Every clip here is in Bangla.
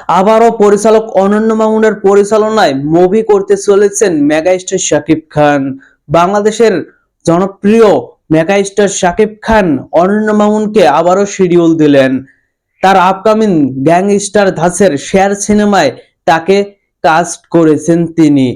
আবারও পরিচালক অনন্য মামুনের পরিচালনায় মুভি করতে চলেছেন মেগাস্টার শাকিব খান। বাংলাদেশের জনপ্রিয় মেগাস্টার শাকিব খান অনন্য মামুনকে আবারও শিডিউল দিলেন। তার আপকামিং গ্যাংস্টার ধাঁচের শেয়ার সিনেমায় তাকে কাস্ট করেছেন তিনি।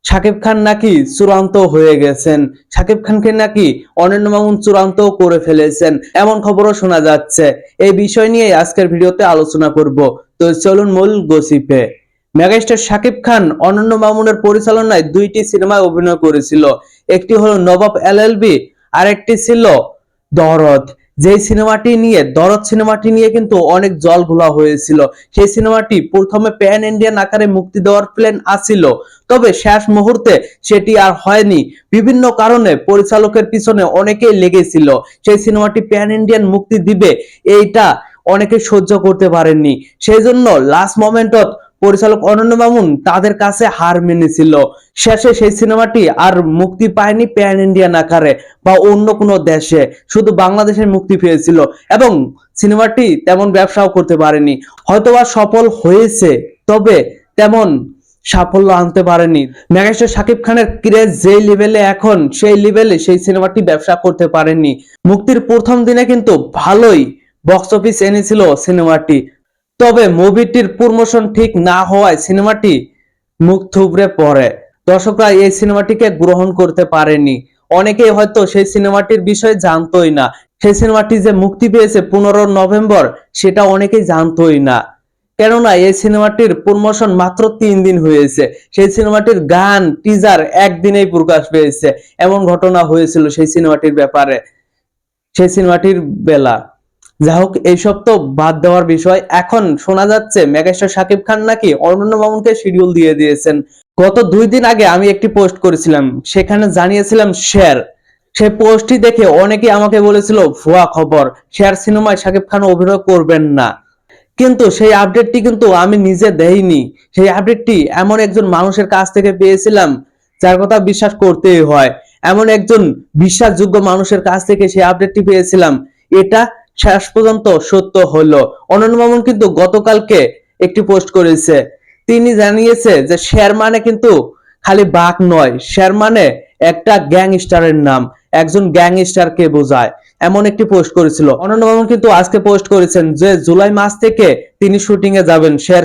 শাকিব খান নাকি চূড়ান্ত হয়ে গেছেন, শাকিব খানকে নাকি অনন্য মামুন চূড়ান্ত করে ফেলেছেন, এমন খবরও শোনা যাচ্ছে। এই বিষয় নিয়ে আজকের ভিডিওতে আলোচনা করব। তো চলুন মূল গসিপে। মেগাস্টার শাকিব খান অনন্য মামুনের পরিচালনায় দুইটি সিনেমায় অভিনয় করেছিল। একটি হলো নবাব এলএলবি, আর একটি ছিল দরদ। যে সিনেমাটি নিয়ে কিন্তু অনেক জলঘোলা হয়েছিল। সেই সিনেমাটি প্রথমে প্যান ইন্ডিয়ান আকারে মুক্তি দেওয়ার প্ল্যান আছিল, তবে শেষ মুহূর্তে সেটি আর হয়নি। বিভিন্ন কারণে পরিচালকের পিছনে অনেকেই লেগেছিল সেই সিনেমাটি প্যান ইন্ডিয়ান মুক্তি দিবে, এইটা অনেকে সহ্য করতে পারেননি। সেই জন্য লাস্ট মোমেন্টত পরিচালক অনন্য মামুন তাদের কাছে হার মেনেছিল। শেষে সেই সিনেমাটি আর মুক্তি পায়নি প্যান ইন্ডিয়ান আকারে বা অন্য কোনো দেশে, শুধু বাংলাদেশে মুক্তি পেয়েছিল এবং সিনেমাটি তেমন ব্যবসাও করতে পারেনি। হয়তোবা সফল হয়েছে, তবে তেমন সাফল্য আনতে পারেনি। মেগাস্টার শাকিব খানের ক্রেজ যে লেভেলে এখন, সেই লেভেলে সেই সিনেমাটি ব্যবসা করতে পারেনি। মুক্তির প্রথম দিনে কিন্তু ভালোই বক্স অফিস এনেছিল সিনেমাটি, তবে মুভিটির প্রমোশন ঠিক না হওয়ায় সিনেমাটি মুখ থুবড়ে পড়ে। দর্শকরা এই সিনেমাটিকে গ্রহণ করতে পারেনি। অনেকেই হয়তো সেই সিনেমাটির বিষয়ে জানতোই না। সেই সিনেমাটি যে মুক্তি পেয়েছে 15 নভেম্বর, সেটা অনেকেই জানতোই না। কেননা এই সিনেমাটির প্রমোশন মাত্র 3 দিন হয়েছে। সেই সিনেমাটির গান টিজার একদিনেই প্রকাশ পেয়েছে। এমন ঘটনা হয়েছিল সেই সিনেমাটির ব্যাপারে, সেই সিনেমাটির বেলা। যাই হোক, এইসব তো বাদ দেওয়ার বিষয়। এখন শোনা যাচ্ছে মেগাস্টার শাকিব খান নাকি অনন্য মামুনকে শিডিউল দিয়ে দিয়েছেন। গত 2 দিন আগে আমি একটি পোস্ট করেছিলাম, সেখানে জানিয়েছিলাম শেয়ার। সেই পোস্টটি দেখে অনেকেই আমাকে বলেছিল ভুয়া খবর, শেয়ার সিনেমায় শাকিব খান অভিনয় করবেন না। কিন্তু সেই আপডেটটি কিন্তু আমি নিজে দেইনি। সেই আপডেটটি এমন একজন মানুষের কাছ থেকে পেয়েছিলাম যার কথা বিশ্বাস করতেই হয়। এমন একজন বিশ্বাসযোগ্য মানুষের কাছ থেকে সেই আপডেটটি পেয়েছিলাম। এটা শেষ পর্যন্ত সত্য হলো। অনন্য মামুন কিন্তু গতকালকে একটি পোস্ট করেছে। তিনি জানিয়েছে যে শের মানে কিন্তু খালি বাঘ নয়, শের মানে একটা গ্যাংস্টারের নাম, একজন গ্যাংস্টারকে বোঝায়। এমন একটি পোস্ট করেছিল। অনন্য মামুন কিন্তু আজকে পোস্ট করেছেন যে জুলাই মাস থেকে তিনি শুটিং এ যাবেন শের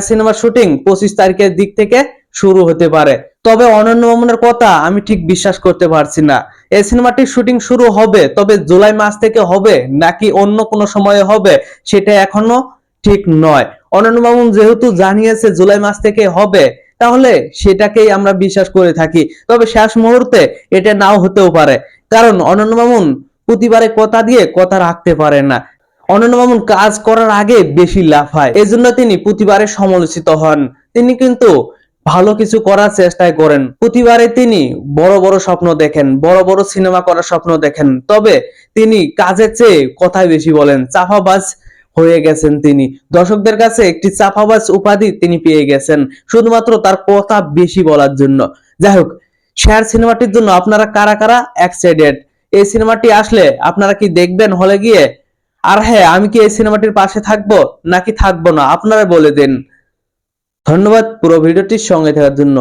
সিনেমার শুটিং 25 তারিখের দিক থেকে শুরু হতে পারে। তবে অনন্য মামুনের কথা আমি ঠিক বিশ্বাস করতে পারছি না। এই সিনেমাটির শুটিং শুরু হবে, তবে জুলাই মাস থেকে হবে নাকি অন্য কোনো সময়ে হবে সেটা এখনো ঠিক নয়। অনন্য মামুন যেহেতু জানিয়েছে জুলাই মাস থেকে হবে, তাহলে সেটাকেই আমরা বিশ্বাস করে থাকি। তবে শেষ মুহূর্তে এটা নাও হতেও পারে, কারণ অনন্য মামুন প্রতিবারে কথা দিয়ে কথা রাখতে পারে না। অনন্য মামুন কাজ করার আগে বেশি লাফায়, এজন্য তিনি প্রতিবারে সমালোচিত হন। তিনি কিন্তু ভালো কিছু করার চেষ্টায় করেন। প্রতিবারে তিনি বড় বড় স্বপ্ন দেখেন, বড় বড় সিনেমা করার স্বপ্ন দেখেন, তবে তিনি কাজের চেয়ে কথাই বেশি বলেন। চাপাবাজ হয়ে গেছেন তিনি। দর্শকদের কাছে একটি চাপাবাজ উপাধি তিনি পেয়ে গেছেন, শুধুমাত্র তার কথা বেশি বলার জন্য। যাই হোক, শেয়ার সিনেমাটির জন্য আপনারা কারা কারা এক্সাইটেড? এই সিনেমাটি আসলে আপনারা কি দেখবেন হলে গিয়ে? আর হ্যাঁ, আমি কি এই সিনেমাটির পাশে থাকবো নাকি থাকবো না, আপনারা বলে দিন। ধন্যবাদ পুরো ভিডিওটির সঙ্গে থাকার জন্য।